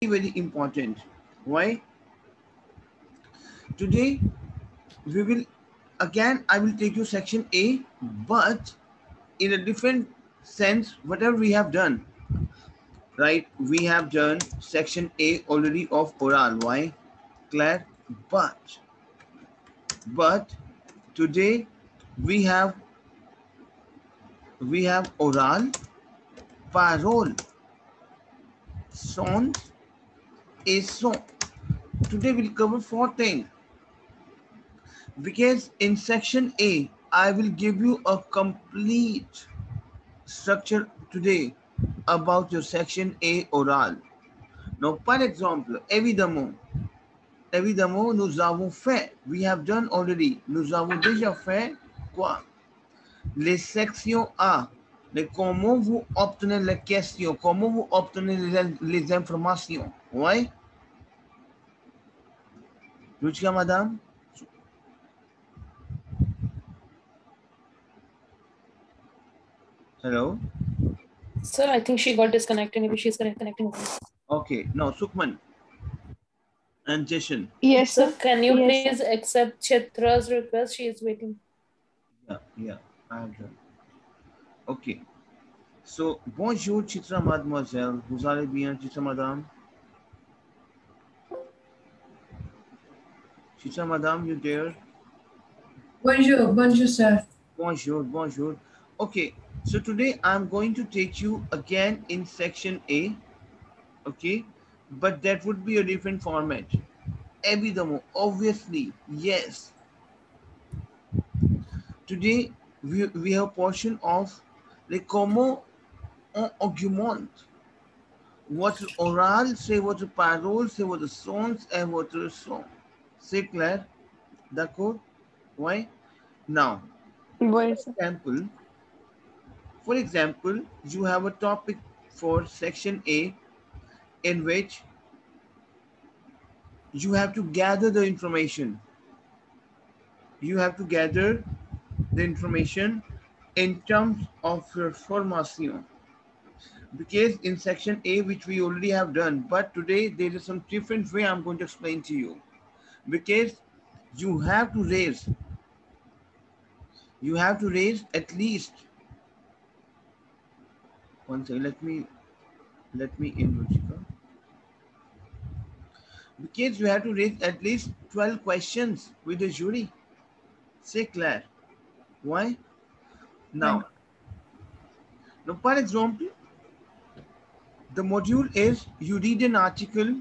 very important. Why? Today we will again I will take you section A, but in a different sense. Whatever we have done, right? We have done section A already of oral. Why? Clear? But today we have oral, parole, sons, et son. Today we'll cover 4 things. Because in section A, I will give you a complete structure today about your section A oral. Now, par exemple, évidemment, nous avons fait, we have done already, nous avons déjà fait quoi? Les sections A, mais comment vous obtenez les questions, comment vous obtenez les informations, ouais? Ruchika, madame? Hello? Sir, I think she got disconnected. Maybe she's connecting. Okay, no, Sukhman and Jashan. Yes, Sir, sir. can you Yes, please accept Chitra's request? She is waiting. Yeah, I have done. Okay. So, bonjour, Chitra mademoiselle. Vous allez bien, Chitra madame? Chitra madame, you there? Bonjour, sir. Bonjour. Okay, so today I'm going to take you again in section A, okay? But that would be a different format. Évidemment, obviously, yes. Today, we have a portion of les comment on augmente votre oral, c'est votre parole, c'est votre sons et votre son. C'est clair? D'accord? Ouais? Now, yes, sir. for example, you have a topic for section A in which you have to gather the information. You have to gather the information in terms of your formation. Because in section A, which we already have done, but today there is some different way I'm going to explain to you. Because you have to raise at least, one second, let me in Ruchika. Because you have to raise at least 12 questions with the jury. C'est clair. Why? Now, for example, the module is you read an article,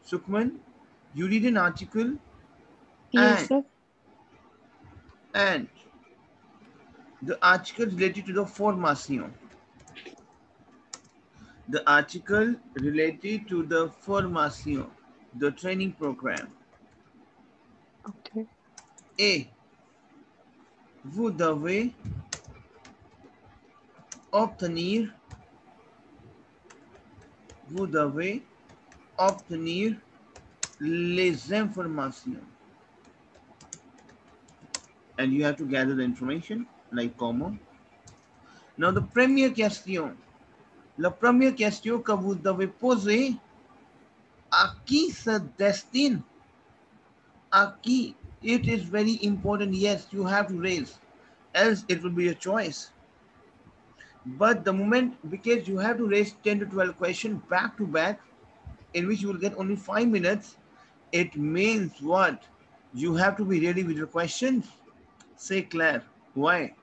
Sukhman, you read an article Yes, sir. and the article related to the formation. The article related to the formation, the training program. Okay. Et vous devez obtenir les informations. And you have to gather the information like common. Now the première question que vous devez poser, à qui se destine? À qui? It is very important. Yes, you have to raise, else it will be a choice. But the moment, because you have to raise 10 to 12 questions back to back, in which you will get only 5 minutes, it means what? You have to be ready with your questions. C'est clair. Why?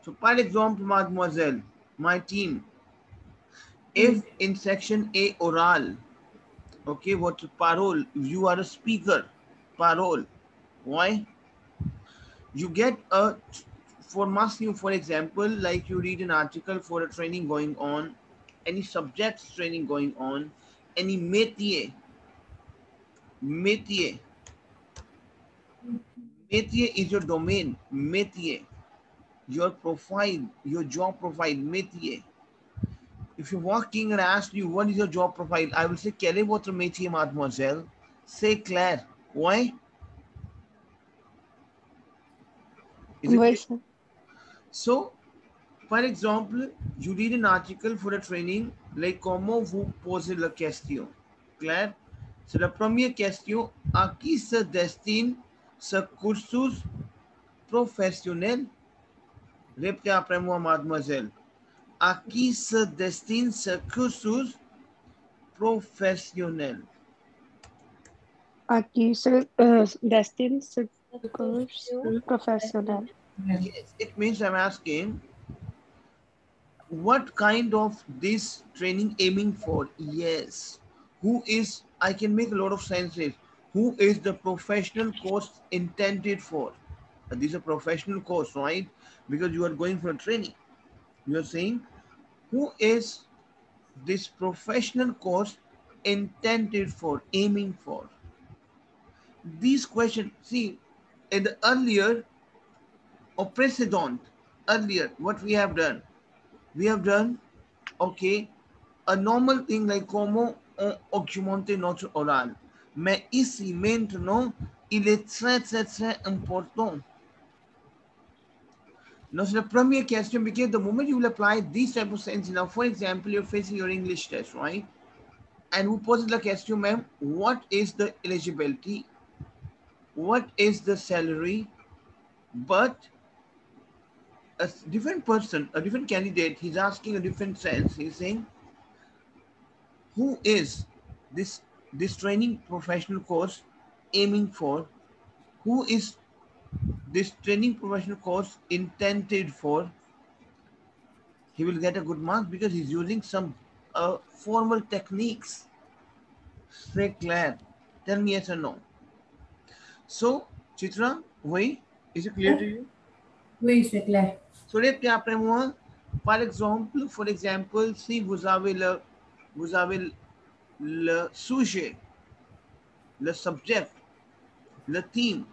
So, par exemple, mademoiselle, my team, if in section A oral, okay, what parole, you are a speaker, parole, why? You get a formation, for example, like you read an article for a training going on, any subjects training going on, any métier is your domain, métier, your profile, your job profile, métier. If you're walking and I ask you, what is your job profile? I will say, quel est votre métier, mademoiselle? C'est clair. Why? Is it Yes, sir. so Par exemple, you read an article for a training like comment vous posez la question. Clair? C'est la première question. À qui se destine ce cursus professionnel? Répétez après moi, mademoiselle. À qui se destine ce cursus professionnel? À qui se destine ce course professionnel? Yes, it means I'm asking, what kind of this training aiming for? Yes. Who is, I can make a lot of senses. Who is the professional course intended for? This is a professional course, right? Because you are going for a training. You are saying, who is this professional course intended for, aiming for? These questions, see, in the earlier or precedent, earlier, what we have done? We have done, okay, a normal thing like comment on augmenter notre oral. Mais ici, maintenant, il est très, très, très important. Now, so the premier question, because the moment you will apply these type of sentences, now, for example, you're facing your English test, right? And who poses the question, ma'am, what is the eligibility? What is the salary? But a different person, a different candidate, he's asking a different sense. He's saying, who is this training professional course aiming for? Who is this training professional course intended for? He will get a good mark because he's using some formal techniques. Say Claire, tell me yes or no. So, Chitra, oui, is it clear to you? Oui, c'est clair. So, répétez après moi. Par exemple, for example, si vous avez le sujet, le subject, le thème.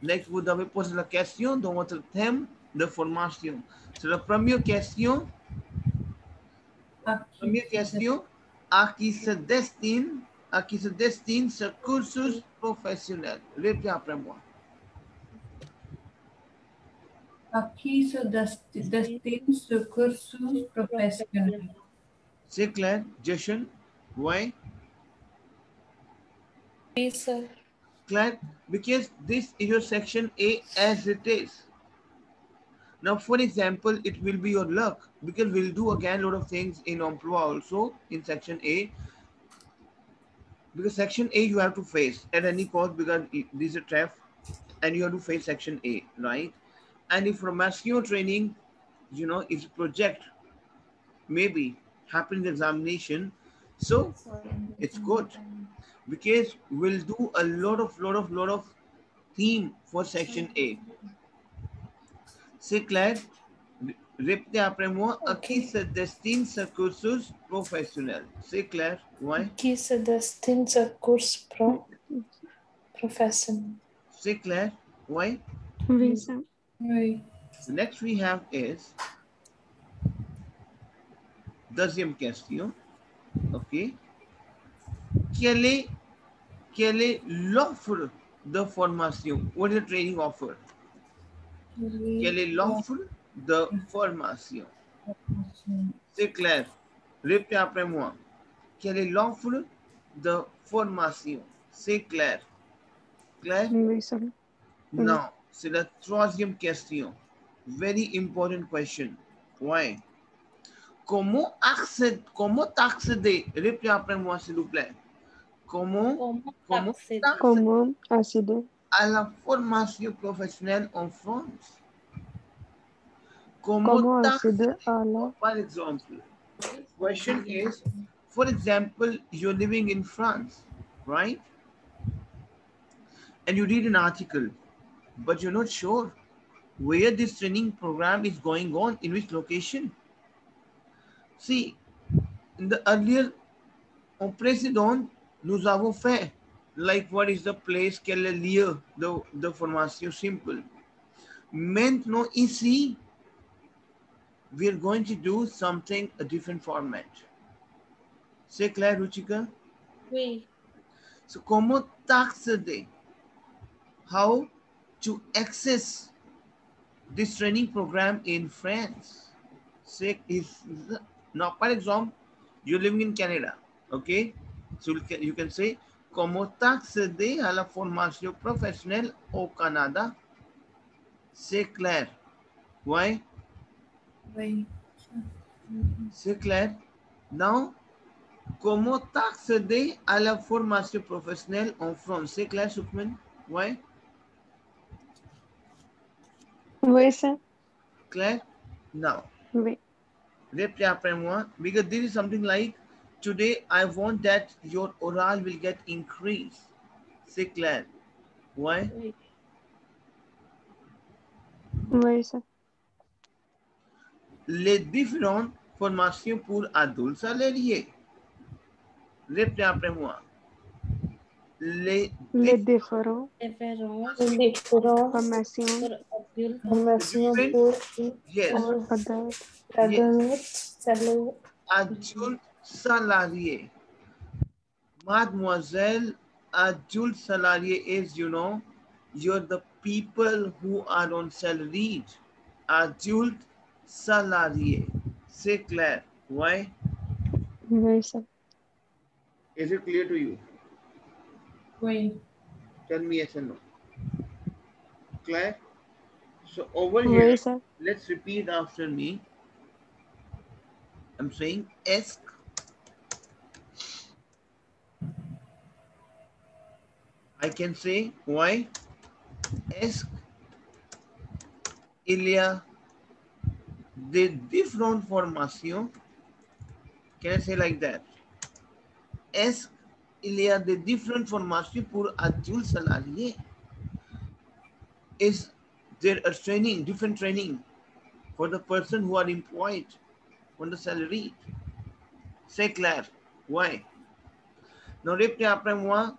Next, vous devez poser la question dans votre thème de formation. C'est la première question. Première question, à qui se destine ce cursus professionnel? Répétez après moi. À qui se destine ce cursus professionnel? C'est clair, Jason? Why? Oui, sir. Claire, because this is your section A as it is. Now, for example, it will be your luck because we'll do again a lot of things in emploi also in section A. Because section A you have to face at any cost because this is a TREF and you have to face section A, right? And if formation training, you know, is a project, maybe happens in examination, so it's good because we'll do a lot of theme for section A. C'est clair? Répétez après moi, à qui se destine ce cursus professionnel? C'est clair? Ouais. Qui se destine ce course professionnel? C'est clair? Ouais. Oui, ça. Oui. The next we have is deuxième question. OK. Quelle est l'offre de formation? What is the training offer? Quelle est l'offre de formation? C'est clair. Répétez après moi. Quelle est l'offre de formation? C'est clair. Clair? Oui, ça. Non, c'est la troisième question. Very important question. Why? Comment accéder? Répétez après moi, s'il vous plaît. Comment Comment accéder à la formation professionnelle en France? Comment accéder à la Par exemple, question is, for example, you're living in France, right? And you read an article, but you're not sure where this training program is going on, in which location. See, in the earlier, en précédent, nous avons fait, like what is the place, quel est le lieu de formation simple. Maintenant, ici, we are going to do something, a different format. C'est clair, Ruchika? Oui. So, comment accéder? How to access this training program in France? Now, for example, you're living in Canada, okay? So you can say, como t'accéder à la formation professionnelle au Canada? C'est clair. Why? Oui. C'est clair. Now, comment t'accéder à la formation professionnelle en France? C'est clair, Sukman? Why? Oui, sir. Clair? Now, Oui. repeat après moi, because this is something like, today I want that your oral will get increased. C'est clair. Why? Oui. Oui, sir. Les différentes formations pour adultes salariés. Répétez après moi. Les différents Différence formations pour adultes, formation pour yes, adultes. yes, adultes salariés. Mademoiselle, adult salarié is, you know, you're the people who are on salaried. Adult salarié. C'est clair. Why? Oui, sir. Is it clear to you? Oui. Tell me yes or no. Clear? So over Oui, here, sir. let's repeat after me. I'm saying est-ce. I can say why? Est-ce il y a des différentes formations? Can I say like that? Est-ce il y a des différentes formations pour adultes salariés? Is there a training, different training for the person who are employed on the salary? C'est clair. Why? Now, répétez après moi,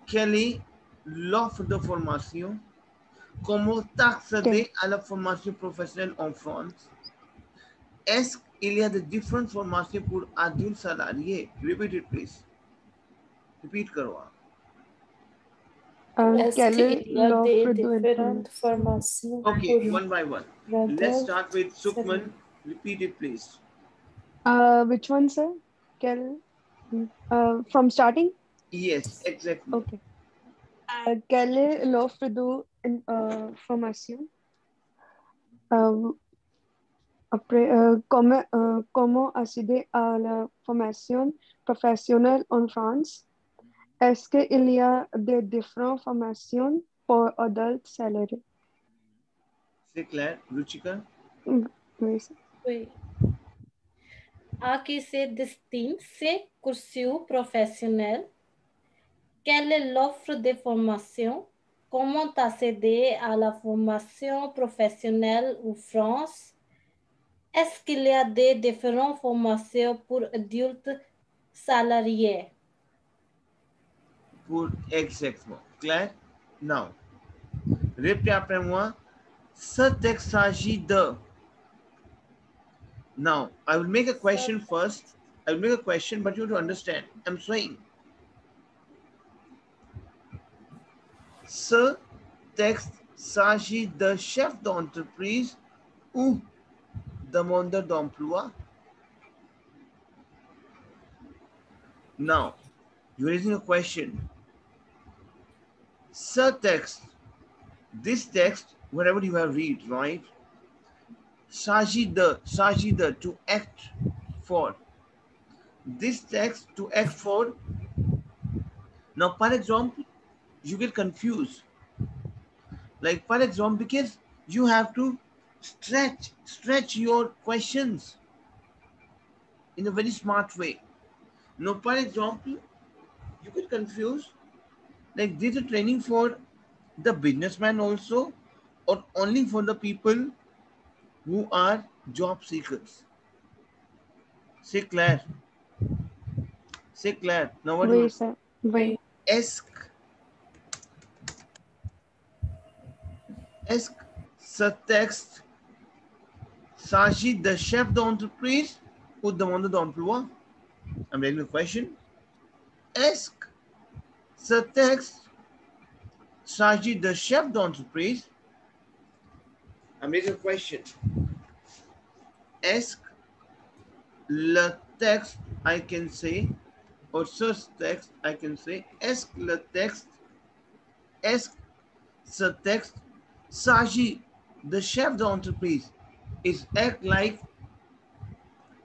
quelle est l'offre de formation? Comment accéder à la formation professionnelle en France? Est-ce qu'il y a de différentes formations pour adultes salariés? Repeat it, please. Repeat करो आप. est-ce quelle est qu'il y a des l'offre de différentes formations Okay, pour one by one. Let's start with Sukman. Repeat it, please. Which one, sir? Quelle? From starting? Yes, exactly. Okay. Quelle est l'offre de formation? Après, comment accéder à la formation professionnelle en France? Est-ce qu'il y a des différentes formations pour adultes salariés? C'est clair, Ruchika? Oui, sir. Oui. À qui se destine ces cursus professionnels? Quelle est l'offre de formation? Comment accéder à la formation professionnelle en France? Est-ce qu'il y a des différentes formations pour adultes salariés? Pour exactement. Clair? Now, répétez après moi. Ce texte s'agit de. Now, I will make a question first. I will make a question, but you have to understand. I'm saying, ce texte s'agit de chef d'entreprise ou demandeur d'emploi. Now, you're raising a question. Ce texte, this text, whatever you have read, right? S'agit de, to act for. This text to act for. Now, for example, you get confused. Like, for example, because you have to stretch your questions in a very smart way. Now, for example, you get confused. Like, this is training for the businessman also, or only for the people who are job seekers. C'est clair. C'est clair. Now, what do Oui, you sir. Oui. Est-ce ce texte s'agit de chef d'entreprise ou demandeur d'emploi? I'm making a question. Est-ce ce texte s'agit de chef d'entreprise? I'm making a question. est-ce le texte, I can say, or ce texte, I can say, est-ce le texte, est-ce ce texte s'agit de chef d'entreprise? Is act like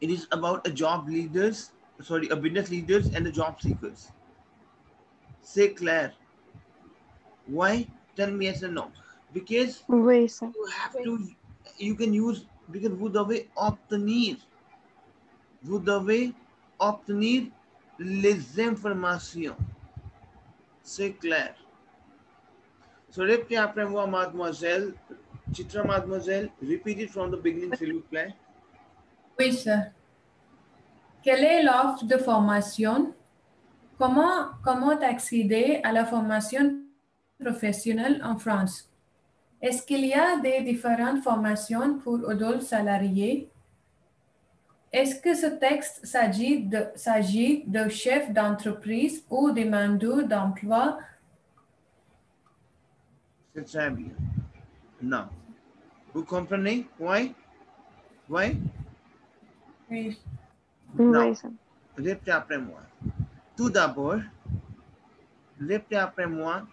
it is about a job leaders, sorry, a business leaders and the job seekers. C'est clair. Why? Tell me yes or no. Because Oui, sir. you have to, you can use, because vous devez obtenir les informations. C'est clair. So répétez après moi, mademoiselle. Chitra, mademoiselle, repeat it from the beginning, s'il vous plaît. Oui, sir. Quelle est l'offre de formation? Comment accéder à la formation professionnelle en France? Est-ce qu'il y a des différentes formations pour adultes salariés? Est-ce que ce texte s'agit de chefs d'entreprise ou demandeurs d'emploi? C'est très bien. Non. Vous comprenez? Why? Why? Oui. Non. Oui, sir. Répétez après moi. Tout d'abord, répétez après moi.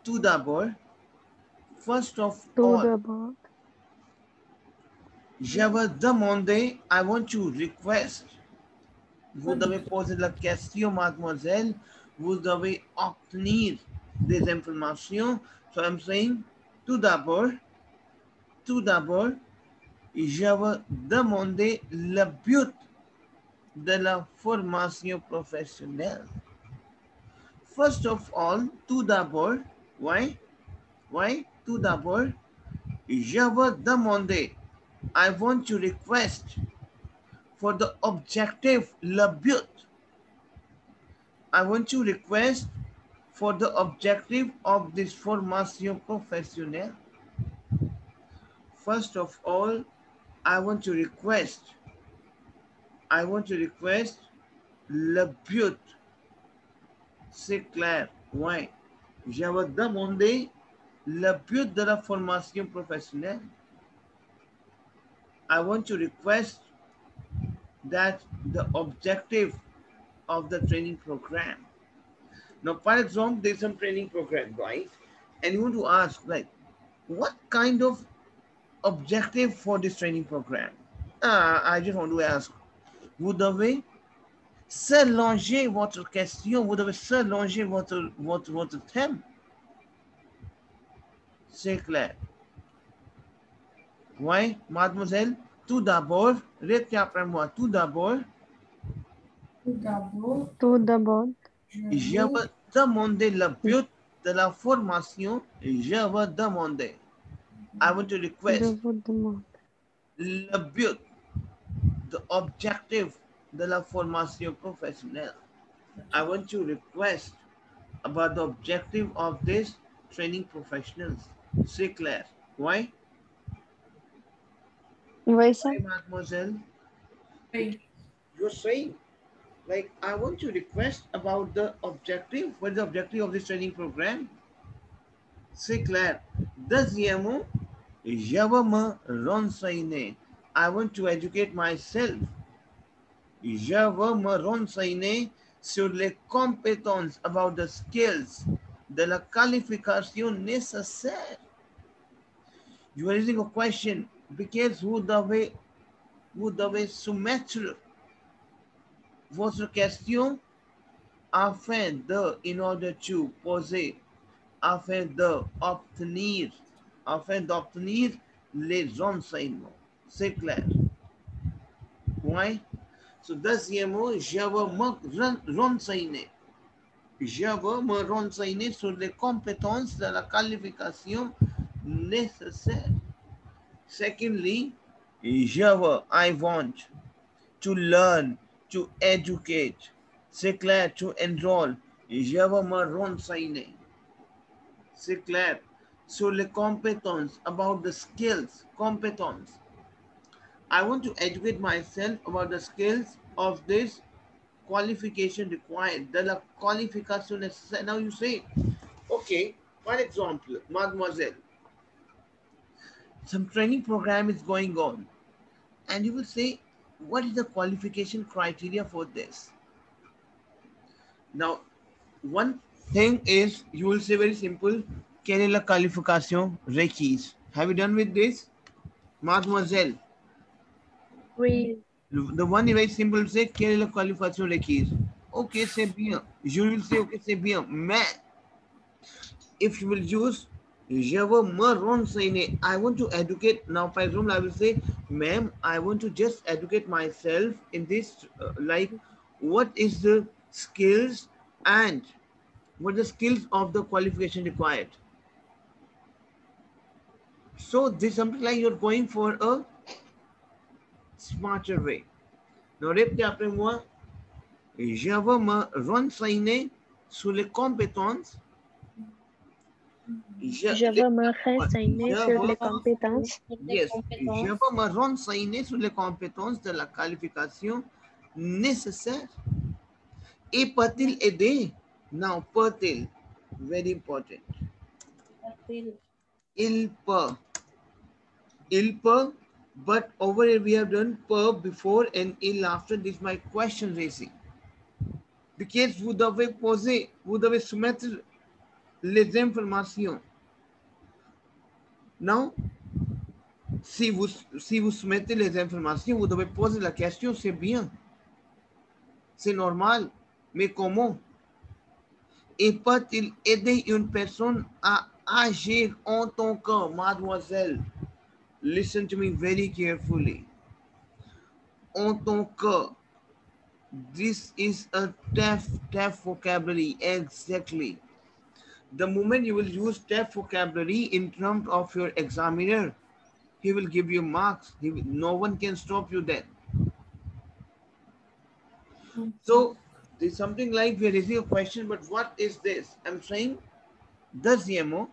Tout d'abord, first of Tout all, d'abord. je vais demander, I want to request. Vous devez poser la question, mademoiselle. Vous devez obtenir des informations. So I'm saying, tout d'abord, je vais demander le but de la formation professionnelle. First of all, tout d'abord, why? Tout d'abord, je vais demander, I want to request for the objective, le but. I want to request for the objective of this formation professionnelle. First of all, I want to request le but. C'est clair. Ouais. Je vais demander le but de la formation professionnelle. I want to request that the objective of the training program. Now, for example, there's some training program, right? And you want to ask, like, what kind of objective for this training program? I just want to ask, vous devez s'allonger votre question, vous devez s'allonger votre thème. C'est clair. Oui, mademoiselle, tout d'abord, répétez après moi, tout d'abord, Tout d'abord. je vais demander le but de la formation, je vais demander. I want to Je request vous demande. le but, the objective de la formation professionnelle. I want to request about the objective of this training professionals. C'est clair. Why? Oui, sir. Why, mademoiselle? Oui. You're saying, like, I want to request about the objective. What is the objective of this training program? C'est clair. Deuxièmement, je vais me renseigner. I want to educate myself. Je vais me renseigner sur les compétences, about the skills, de la qualification nécessaire. You are raising a question because vous devez soumettre votre question afin de, in order to poser, afin d'obtenir les renseignements. C'est clair. Ouais. So, deuxièmement, je vais me renseigner. Je vais me renseigner sur les compétences de la qualification nécessaire. Secondly, I want to learn, to educate. C'est clair, to enroll. Je vais me renseigner. C'est clair. Sur les compétences, about the skills, compétences. I want to educate myself about the skills of this qualification required, de la qualification nécessaire. Now you say, okay, for example, mademoiselle, some training program is going on and you will say, what is the qualification criteria for this? Now, one thing is, you will say very simple, quelle est la qualification requise? Have you done with this? Mademoiselle. Oui. The one is very simple, say, quelle est la qualification requise? Okay, c'est bien. You will say, okay, c'est bien. Mais, if you will use, je veux me renseigner, I want to educate. Now, for example, I will say, ma'am, I want to just educate myself in this, like, what is the skills and what the skills of the qualification required. So this is something like you're going for a smarter way. Now, répétez après moi. Je veux me renseigner sur les compétences. Je veux me renseigner sur les compétences. Yes, je veux me renseigner sur les compétences de la qualification nécessaire. Et peut-il aider? Now, peut-il, very important. Il peut. Il peut, but over here we have done peut before and il after. This is my question raising. Because vous devez poser, vous devez soumettre les informations. Now, si vous soumettez les informations, vous devez poser la question, c'est bien. C'est normal. Mais comment? Et peut-il aider une personne à agir en tant que mademoiselle? Listen to me very carefully. En tant que, this is a tough vocabulary, exactly. The moment you will use tough vocabulary in terms of your examiner, he will give you marks. No one can stop you then. So, there's something like we are raising a question, but what is this? I'm saying, deuxième mot,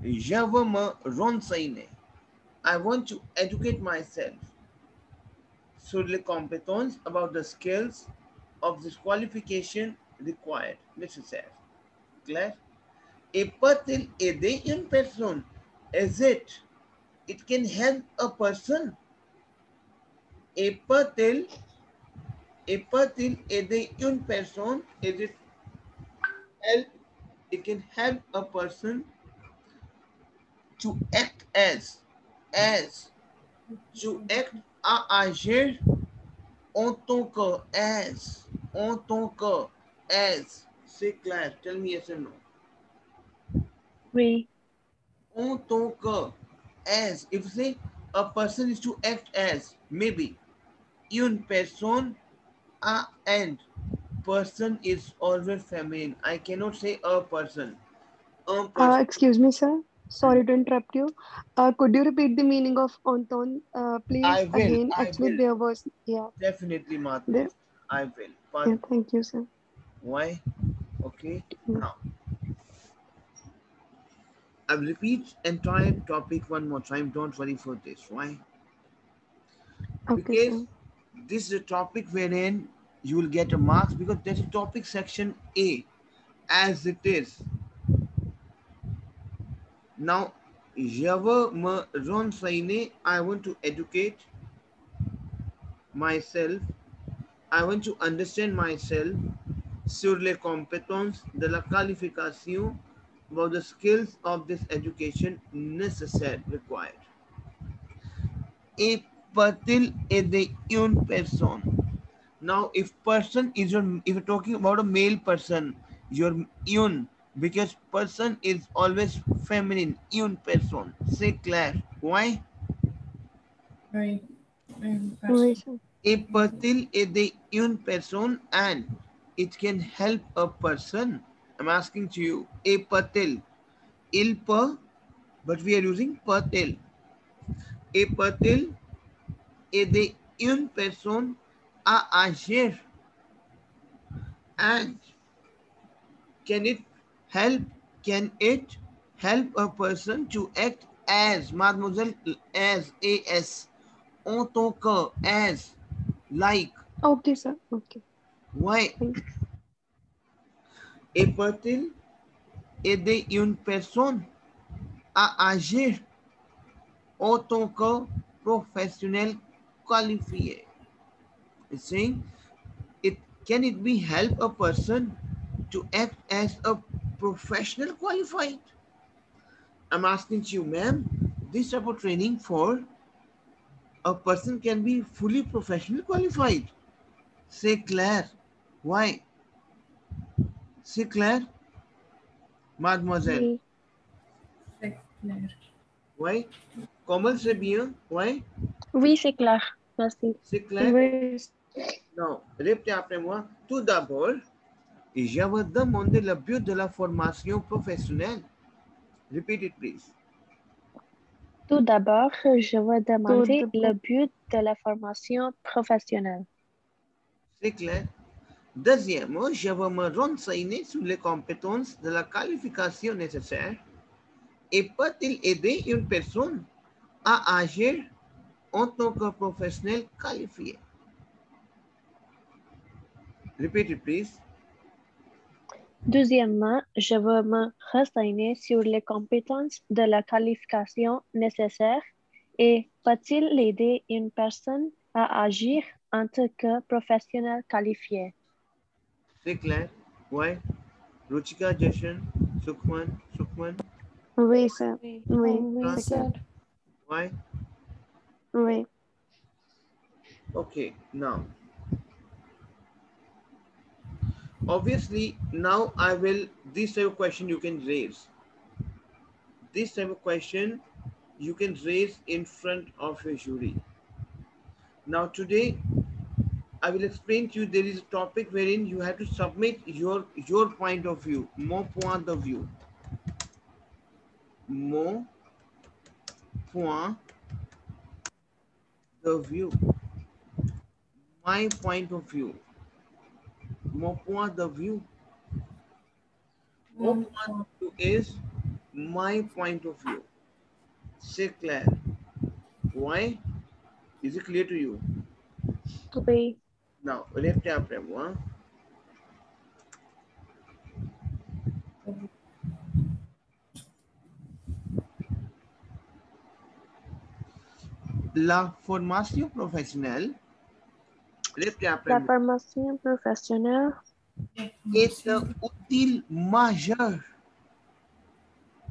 je veux me renseigner. I want to educate myself sur les compétences, about the skills of this qualification required, necessaire. Clair? Et peut-il aider une personne? Is it? It can help a person. Et peut-il aider une personne? Is it help? It can help a person to act as, to act à agir en tant que, en tant que, c'est clair. Tell me yes or no. Oui. En tant que, as. If you say a person is to act as, maybe une personne a and person is always feminine. I cannot say a person. Excuse me, sir. Sorry to interrupt you. Could you repeat the meaning of Anton, please? I will. Again, I actually, will. there was, yeah. Definitely, Matthew. I will. But yeah, thank you, sir. Why? Okay. Yeah. Now, I'll repeat entire topic one more time. Don't worry for this. Why? Okay, because sir. this is a topic wherein you will get a marks because there's a topic section A as it is. Now, je veux me renseigner. I want to educate myself. I want to understand myself sur les compétences de la qualification, about the skills of this education necessary, required. Et peut-il aider une personne? Now, if person is your, if you're talking about a male person, you're une, because person is always feminine, une person. C'est clair. Why? Oui. Oui, sir. Et peut-il aider une personne? And it can help a person. I'm asking to you. Et peut-il? Il peut, but we are using peut-il. Et peut-il aider une personne à agir? And can it help a person to act as, mademoiselle, as, en tant que, as, like? Okay, sir. Okay. Why? Thanks. Et peut-il aider une personne à agir en tant que professionnel qualifier. It's saying, can it be help a person to act as a professional qualified? I'm asking you, ma'am, this type of training for a person can be fully professional qualified. Say Claire. Why? Say Claire. Mademoiselle. Oui. C'est clair. Why? Comment c'est bien? Why? Oui, c'est clair. Merci. C'est clair? Oui. Non. Répétez après moi. Tout d'abord, je vais demander le but de la formation professionnelle. Repeat it, please. Tout d'abord, je vais demander Tout le but de la formation professionnelle. C'est clair? Deuxièmement, je vais me renseigner sur les compétences de la qualification nécessaire et peut-il aider une personne à agir en tant que professionnel qualifié? Repeat it, please. Deuxièmement, je vais me renseigner sur les compétences de la qualification nécessaire et peut-il aider une personne à agir en tant que professionnel qualifié. C'est clair? Ouais. Ruchika, Jashan, Sukhman. Oui, sir. Oui, Oui. oui, sir. Ouais. Oui. Okay, now. Obviously, now I will, this type of question you can raise. This type of question you can raise in front of your jury. Now today, I will explain to you, there is a topic wherein you have to submit your point of view, mon point de vue. Mon point de vue. My point of view. Mon point de vue. Mon point of view is my point of view. C'est clair. Why? Is it clear to you? Oui. Now, répétez après moi. La formation professionnelle, répétez après La moi, formation professionnelle est un outil majeur.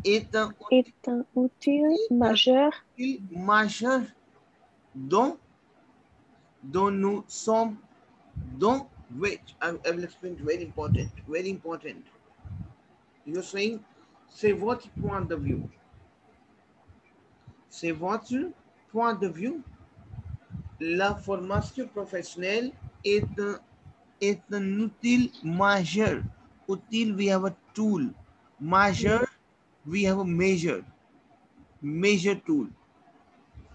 Est un est un outil majeur outil majeur dont nous sommes, dont which, I will explain, very important, very important. You're saying, c'est votre point de vue. C'est votre point de vue. La formation professionnelle est un outil majeur. Outil, we have a tool. Major, we have a measure. Measure tool.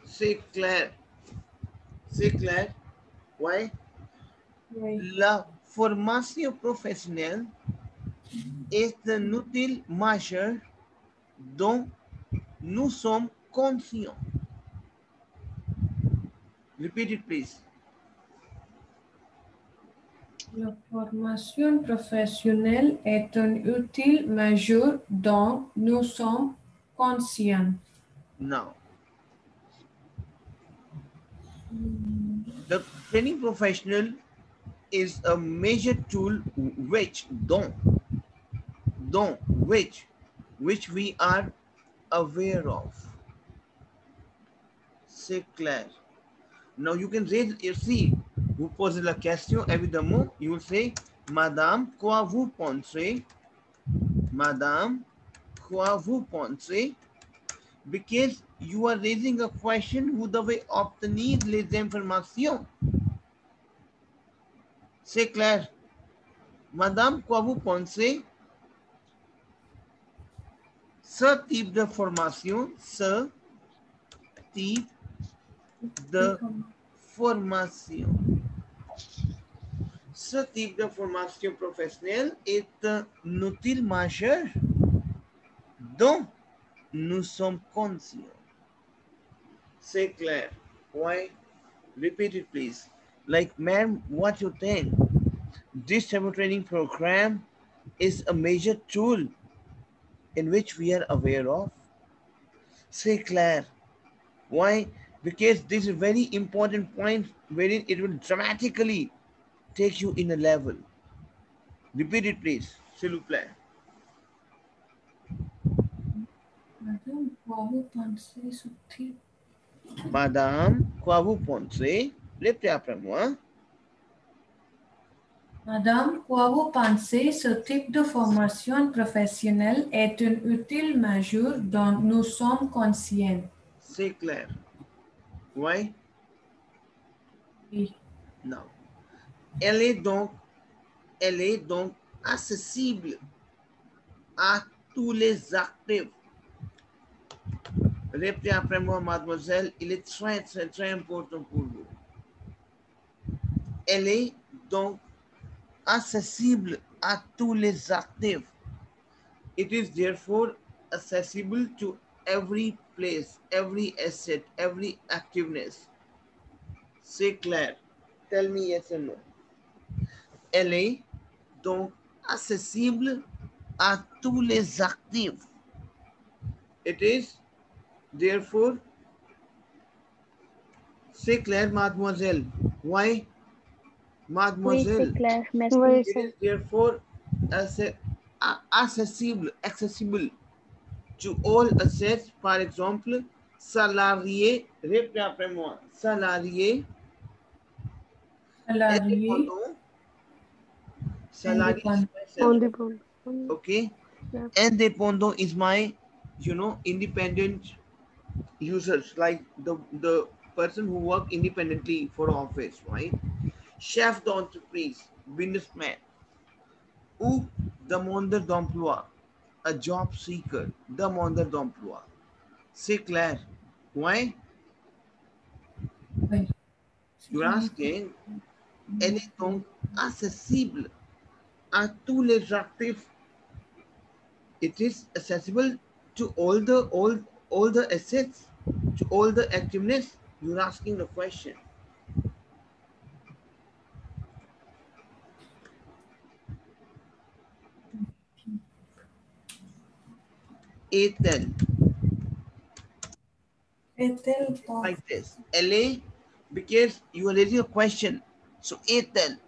C'est clair. C'est clair. Why? Oui. La formation professionnelle est un outil majeur dont nous sommes conscients. Repeat it, please. La formation professionnelle est un outil majeur dont nous sommes conscients. Now, the training professional is a major tool which we are aware of. C'est clair. Now you can raise, you see, vous posez la question, évidemment, you will say, Madame, quoi vous pensez? Madame, quoi vous pensez? Because you are raising a question, vous devez obtenir les informations. C'est clair. Madame, quoi vous pensez? Ce type de formation, ce type de formation. Ce type de formation professionnelle est un outil majeur dont nous sommes conscients. C'est clair. Why? Repeat it, please. Like, ma'am, what you think? This type of training program is a major tool in which we are aware of. C'est clair. Why? because this is a very important point wherein it will dramatically take you in a level. Repeat it, please, s'il vous plaît. Madame, quoi vous pensez ce type? Madame, quoi vous pensez? Répétez après moi. Madame, quoi vous pensez ce type de formation professionnelle est une utile mesure dont nous sommes conscients? C'est clair. Oui? Oui. Non. Elle est donc accessible à tous les actifs. Répétez après moi, mademoiselle, il est très, très, très important pour vous. Elle est donc accessible à tous les actifs. It is therefore accessible to every place, every asset, every activeness. C'est clair. Tell me yes or no. Elle est donc accessible à tous les actifs. It is therefore, c'est clair, mademoiselle. Why? Mademoiselle. Oui, c'est clair. Merci. Oui, It is therefore accessible to all assets. Par exemple, salarié, répétez après moi, salarié, Salarié, salarié is indépendant. myself, indépendant. okay? Yeah. Indépendant is my, independent users, like the person who work independently for office, right? Chef d'entreprise, businessman, ou demandeur d'emploi, a job seeker, demandeur d'emploi. C'est clair. Why? Oui. You're asking, elle est donc accessible à tous les actifs. It is accessible to all the assets, to all the activeness. You're asking the question. Est-elle, Est-elle pas? like this? Elle est, because you are raising a question. So est-elle?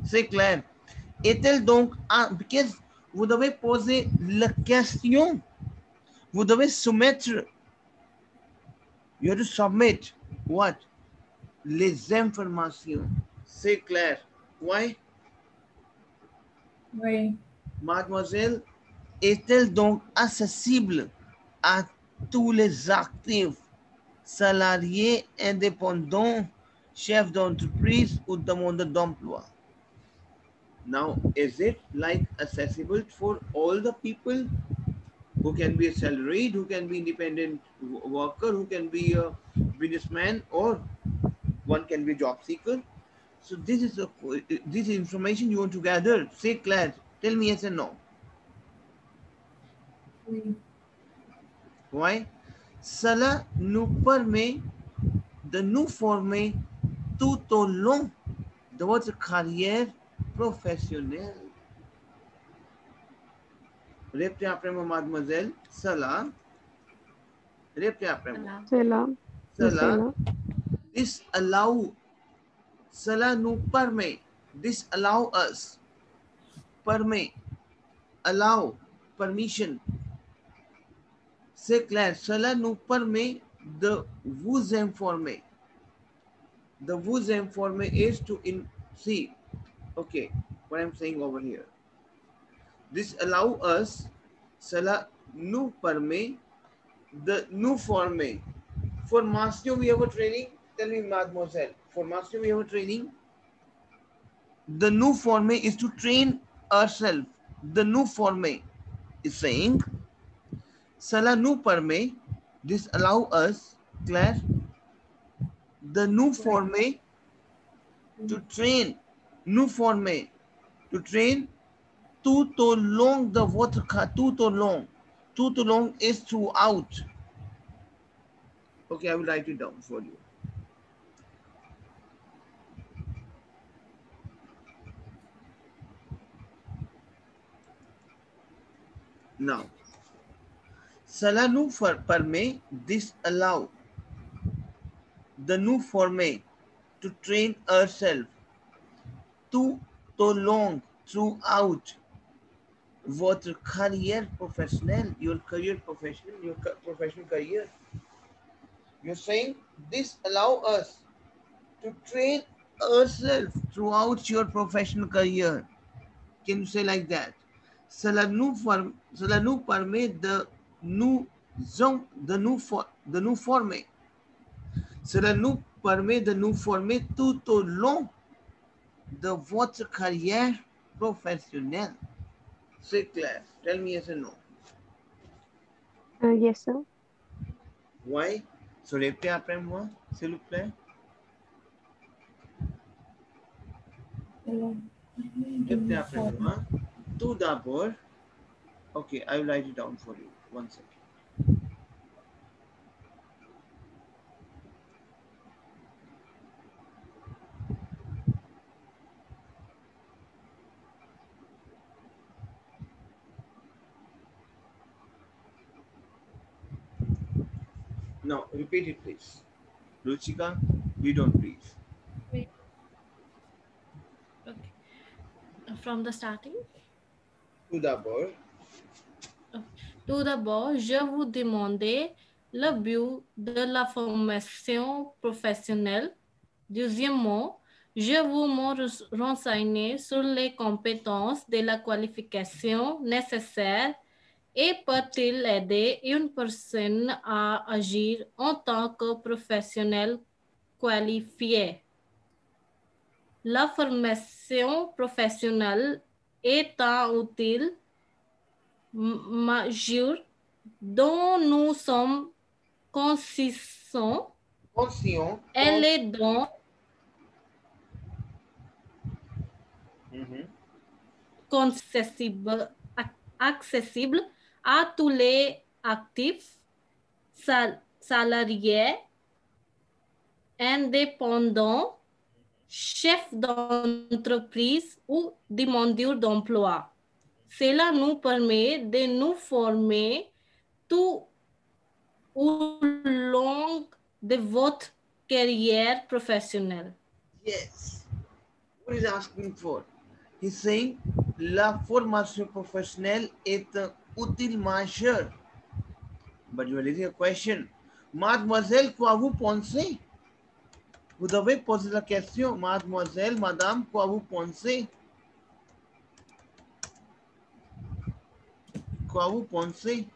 C'est clair. Est-elle donc, because vous devez poser la question. Vous devez soumettre. You have to submit what? Les informations. C'est clair. Why? Oui. Mademoiselle, est-elle donc accessible à tous les actifs, salariés, indépendants, chefs d'entreprise ou demandeurs d'emploi? Now, is it like accessible for all the people who can be a salaried, who can be independent worker, who can be a businessman, or one can be a job seeker? So this is information you want to gather. Say clair. Tell me yes and no. Oui. Why? Cela nous permet de nous former tout au long de votre carrière professionnelle. Répétez après moi, mademoiselle. Cela. Répétez après moi. C'est là. Cela. Cela nous permet. This allow us. Permet. Allow. Permission. C'est clair. Cela nous permet de vous informer. The vous informer is to see. Okay, what I'm saying over here. This allow us. Cela nous permet de nous former. Formation, we have a training. Tell me, mademoiselle. Formation, we have a training. The nous former is to train ourselves. The nous former is saying. Cela nous permet. This allow us. Claire. The nous former to train. Nous former to train tout au long de votre cas. Tout au long. Tout au long is throughout. Okay, I will write it down for you. Now, cela nous permet, this allow. the new format to train ourselves tout au long throughout votre carrière professionnelle, your career professional, your professional career. You're saying this allow us to train ourselves throughout your professional career. Can you say like that? Cela nous permet de nous former. Cela nous permet de nous former tout au long de votre carrière professionnelle. C'est clair. Tell me yes or no. Yes, sir. Why? So répétez après moi, s'il vous plaît. Répétez après moi. Tout d'abord. Okay, I will write it down for you. 1 second. Now, repeat it, please. Ruchika, read on, please. Wait. Okay. From the starting. Tout d'abord. Tout d'abord, je vous demandais le but de la formation professionnelle. Deuxièmement, je vous renseigner sur les compétences de la qualification nécessaire et peut-il aider une personne à agir en tant que professionnel qualifié. La formation professionnelle est un outil majeur dont nous sommes conscients. Elle est donc accessible à tous les actifs, salariés, indépendants, chefs d'entreprise ou demandeurs d'emploi. Cela nous permet de nous former tout au long de votre carrière professionnelle. Yes. What is asking for? He's saying la formation professionnelle est un outil majeur. But you are raising a question. Mademoiselle, quoi vous pensez? Vous devez poser la question. Mademoiselle, madame, quoi vous pensez? Quoi vous pensez?